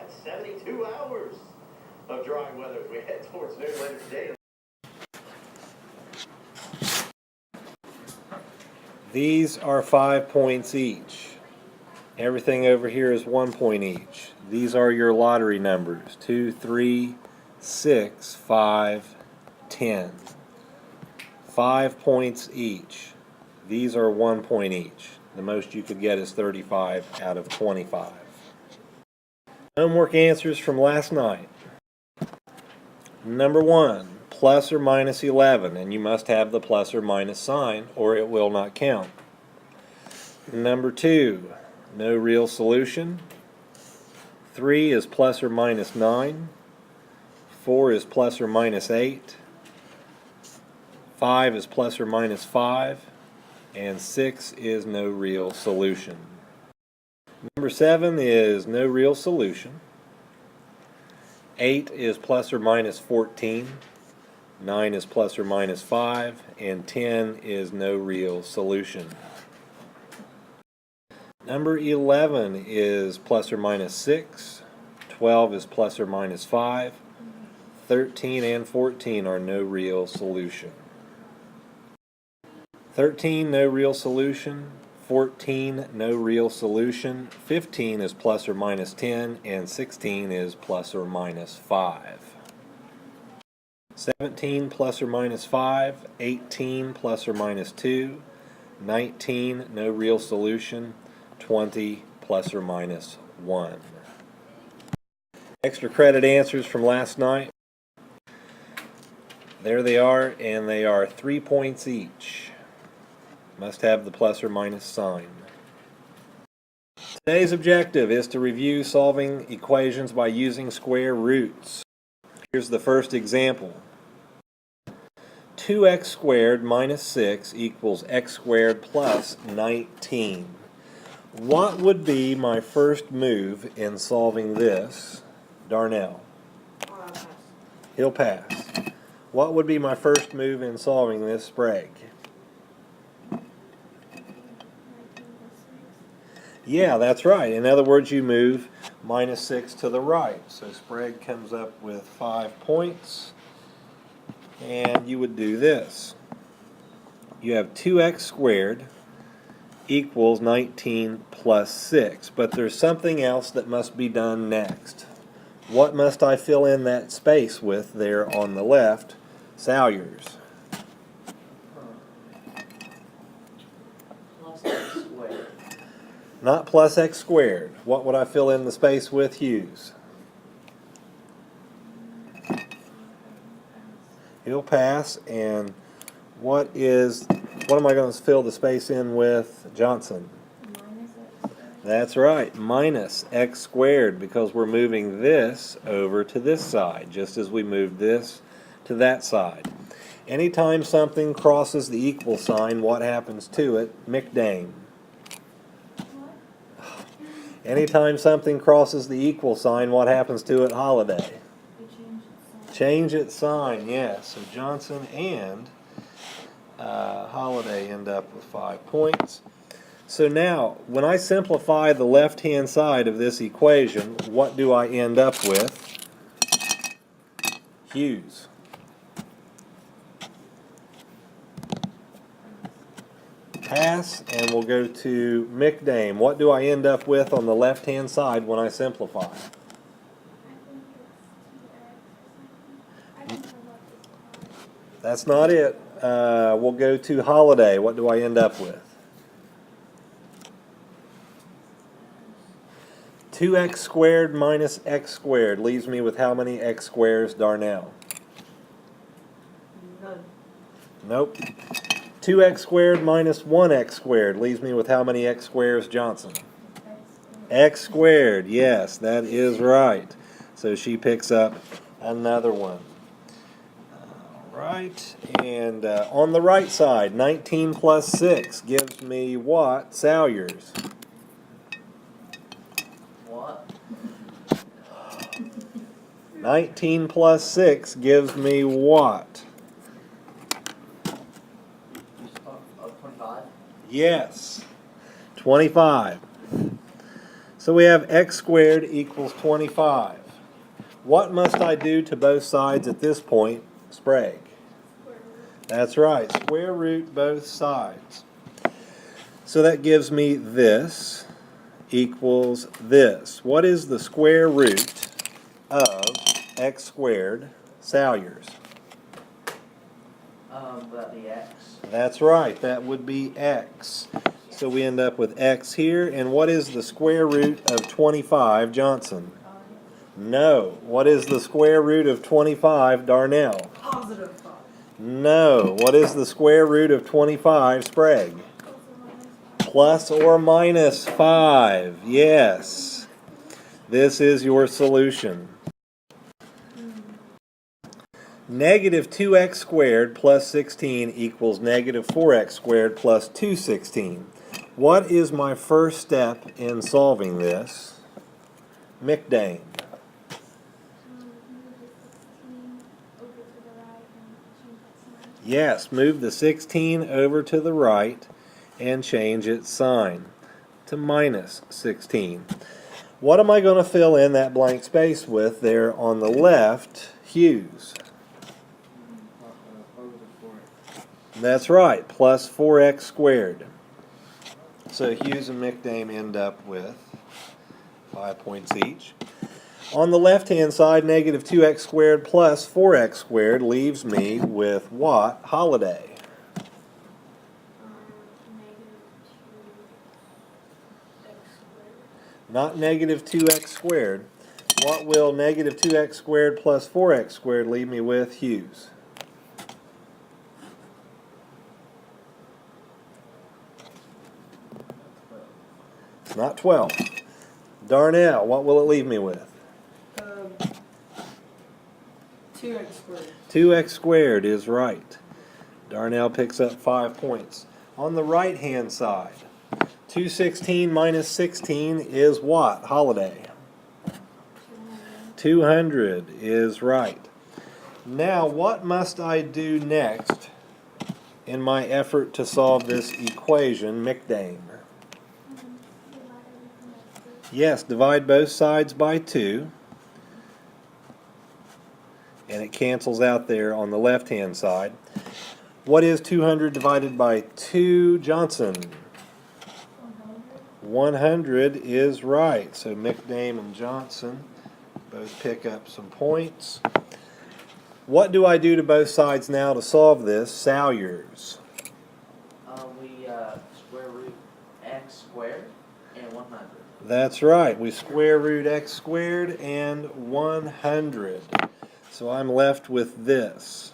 That's 72 hours of dry weather as we head towards noon later today. These are 5 points each. Everything over here is 1 point each. These are your lottery numbers: 2, 3, 6, 5, 10. 5 points each. These are 1 point each. The most you could get is 35 out of 25. Homework answers from last night. Number 1, plus or minus 11, and you must have the plus or minus sign or it will not count. Number 2, no real solution. 3 is plus or minus 9. 4 is plus or minus 8. 5 is plus or minus 5. And 6 is no real solution. Number 7 is no real solution. 8 is plus or minus 14. 9 is plus or minus 5. And 10 is no real solution. Number 11 is plus or minus 6. 12 is plus or minus 5. 13 and 14 are no real solution. 13, no real solution. 14, no real solution. 15 is plus or minus 10, and 16 is plus or minus 5. 17 plus or minus 5, 18 plus or minus 2, 19, no real solution, 20 plus or minus 1. Extra credit answers from last night. There they are, and they are 3 points each. Must have the plus or minus sign. Today's objective is to review solving equations by using square roots. Here's the first example. 2x squared minus 6 equals x squared plus 19. What would be my first move in solving this? Darnell. He'll pass. What would be my first move in solving this, Sprague? Yeah, that's right. In other words, you move minus 6 to the right. So Sprague comes up with 5 points. And you would do this. You have 2x squared equals 19 plus 6. But there's something else that must be done next. What must I fill in that space with there on the left? Salyers. Not plus x squared. What would I fill in the space with, Hughes? He'll pass. And what am I going to fill the space in with, Johnson? Minus x. That's right, minus x squared, because we're moving this over to this side, just as we moved this to that side. Anytime something crosses the equal sign, what happens to it? McDame. Anytime something crosses the equal sign, what happens to it, Holiday? Change its sign, yes. So Johnson and Holiday end up with 5 points. So now, when I simplify the left-hand side of this equation, what do I end up with? Hughes. Pass, and we'll go to McDame. What do I end up with on the left-hand side when I simplify? That's not it. We'll go to Holiday. What do I end up with? 2x squared minus x squared leaves me with how many x squares, Darnell? None. Nope. 2x squared minus 1x squared leaves me with how many x squares, Johnson? X squared, yes, that is right. So she picks up another one. All right, and on the right side, 19 plus 6 gives me what? Salyers. What? 19 plus 6 gives me what? 25? Yes, 25. So we have x squared equals 25. What must I do to both sides at this point, Sprague? That's right, square root both sides. So that gives me this equals this. What is the square root of x squared, Salyers? That'd be x. That's right, that would be x. So we end up with x here. And what is the square root of 25, Johnson? No. What is the square root of 25, Darnell? Positive 5. No. What is the square root of 25, Sprague? Plus or minus 5. Yes. This is your solution. Negative 2x squared plus 16 equals negative 4x squared plus 216. What is my first step in solving this? McDane. Yes, move the 16 over to the right and change its sign to minus 16. What am I going to fill in that blank space with there on the left, Hughes? That's right, plus 4x squared. So Hughes and McDame end up with 5 points each. On the left-hand side, negative 2x squared plus 4x squared leaves me with what holiday? Not negative 2x squared. What will negative 2x squared plus 4x squared leave me with, Hughes? It's not 12. Darnell, what will it leave me with? 2x squared. 2x squared is right. Darnell picks up 5 points. On the right-hand side, 216 minus 16 is what, Holiday? 200 is right. Now, what must I do next in my effort to solve this equation, McDame? Yes, divide both sides by 2. And it cancels out there on the left-hand side. What is 200 divided by 2, Johnson? 100 is right. So McDame and Johnson both pick up some points. What do I do to both sides now to solve this? Salyers. We square root x squared and 100. That's right. We square root x squared and 100. So I'm left with this.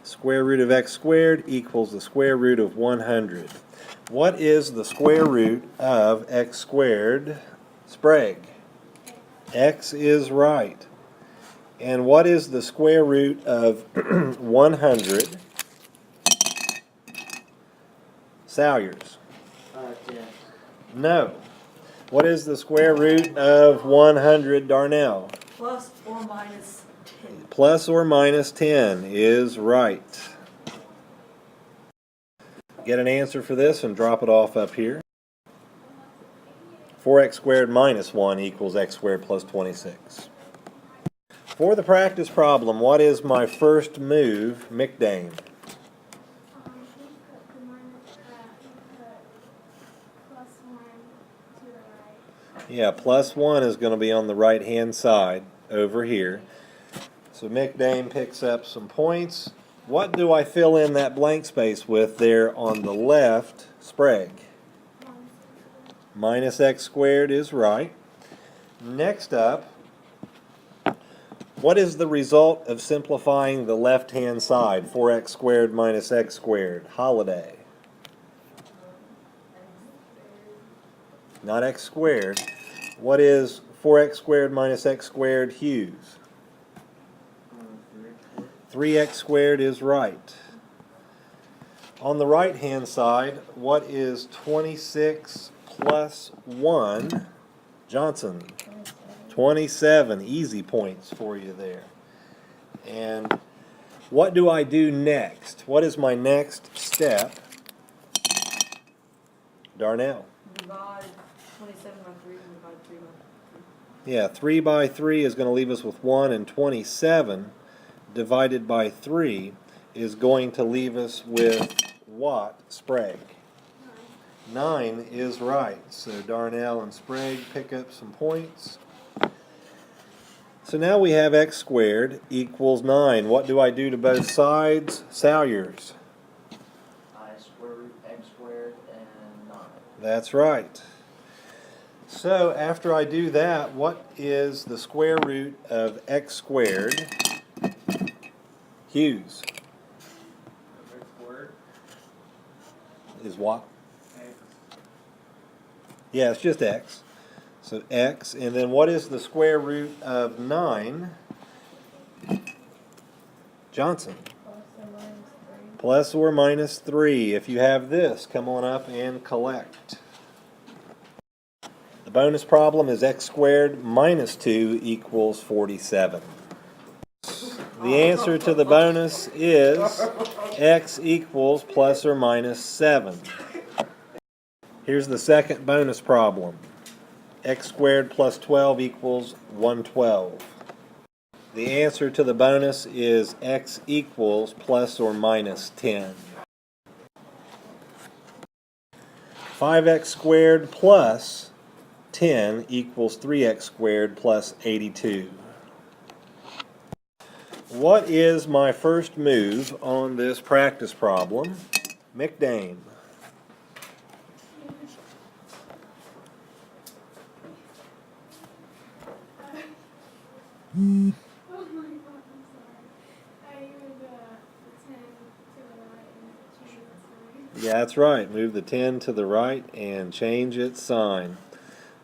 Square root of x squared equals the square root of 100. What is the square root of x squared? Sprague. X is right. And what is the square root of 100? Salyers. 10. No. What is the square root of 100, Darnell? Plus or minus 10. Plus or minus 10 is right. Get an answer for this and drop it off up here. 4x squared minus 1 equals x squared plus 26. For the practice problem, what is my first move, McDame? Yeah, plus 1 is going to be on the right-hand side over here. So McDame picks up some points. What do I fill in that blank space with there on the left, Sprague? Minus x squared is right. Next up, what is the result of simplifying the left-hand side? 4x squared minus x squared. Holiday. Not x squared. What is 4x squared minus x squared, Hughes? 3x squared is right. On the right-hand side, what is 26 plus 1? Johnson. 27. Easy points for you there. And what do I do next? What is my next step? Darnell. Divide 27 by 3 and divide 3 by 3. Yeah, 3 by 3 is going to leave us with 1, and 27 divided by 3 is going to leave us with what, Sprague? 9 is right. So Darnell and Sprague pick up some points. So now we have x squared equals 9. What do I do to both sides? Salyers. I square root x squared and 9. That's right. So after I do that, what is the square root of x squared? Hughes. X squared. Is what? X. Yeah, it's just x. So x, and then what is the square root of 9? Johnson. Plus or minus 3. If you have this, come on up and collect. The bonus problem is x squared minus 2 equals 47. The answer to the bonus is x equals plus or minus 7. Here's the second bonus problem. X squared plus 12 equals 112. The answer to the bonus is x equals plus or minus 10. 5x squared plus 10 equals 3x squared plus 82. What is my first move on this practice problem? McDame. Oh my god, I'm sorry. I moved the 10 to the right and change the sign. Yeah, that's right. Move the 10 to the right and change its sign.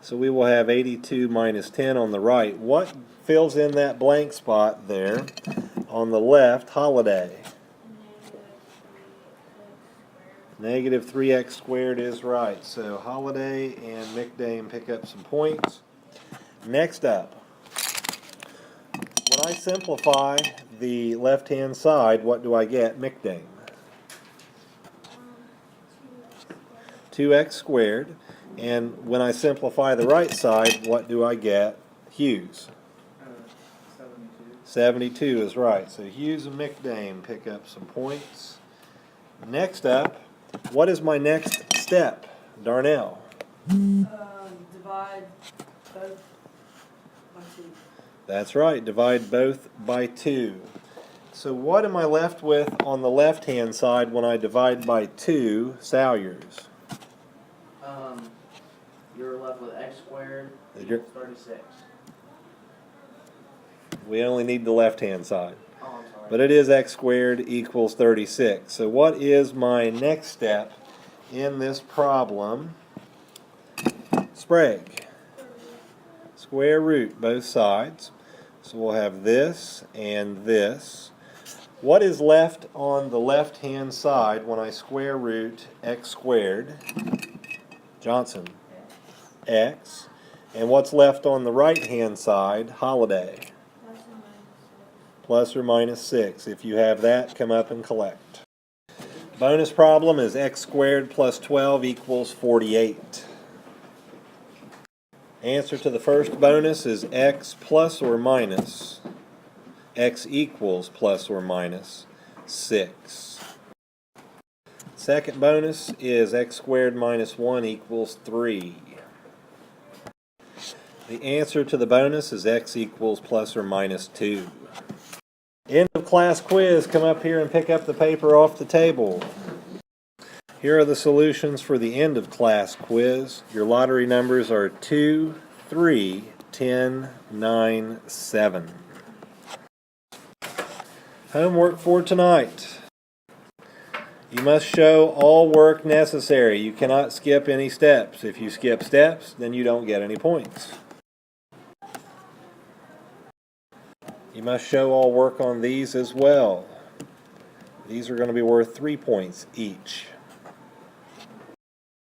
So we will have 82 minus 10 on the right. What fills in that blank spot there? On the left, Holiday. Negative 3x squared is right. So Holiday and McDame pick up some points. Next up, when I simplify the left-hand side, what do I get? McDame. 2x squared. And when I simplify the right side, what do I get? Hughes. 72. 72 is right. So Hughes and McDame pick up some points. Next up, what is my next step? Darnell. Divide both by 2. That's right. Divide both by 2. So what am I left with on the left-hand side when I divide by 2? Salyers. You're left with x squared You're- equals 36. We only need the left-hand side. Oh, I'm sorry. But it is x squared equals 36. So what is my next step in this problem? Sprague. Square root both sides. So we'll have this and this. What is left on the left-hand side when I square root x squared? Johnson. X. And what's left on the right-hand side? Holiday. Plus or minus 6. If you have that, come up and collect. Bonus problem is x squared plus 12 equals 48. Answer to the first bonus is x plus or minus. X equals plus or minus 6. Second bonus is x squared minus 1 equals 3. The answer to the bonus is x equals plus or minus 2. End of class quiz. Come up here and pick up the paper off the table. Here are the solutions for the end of class quiz. Your lottery numbers are 2, 3, 10, 9, 7. Homework for tonight. You must show all work necessary. You cannot skip any steps. If you skip steps, then you don't get any points. You must show all work on these as well. These are going to be worth 3 points each.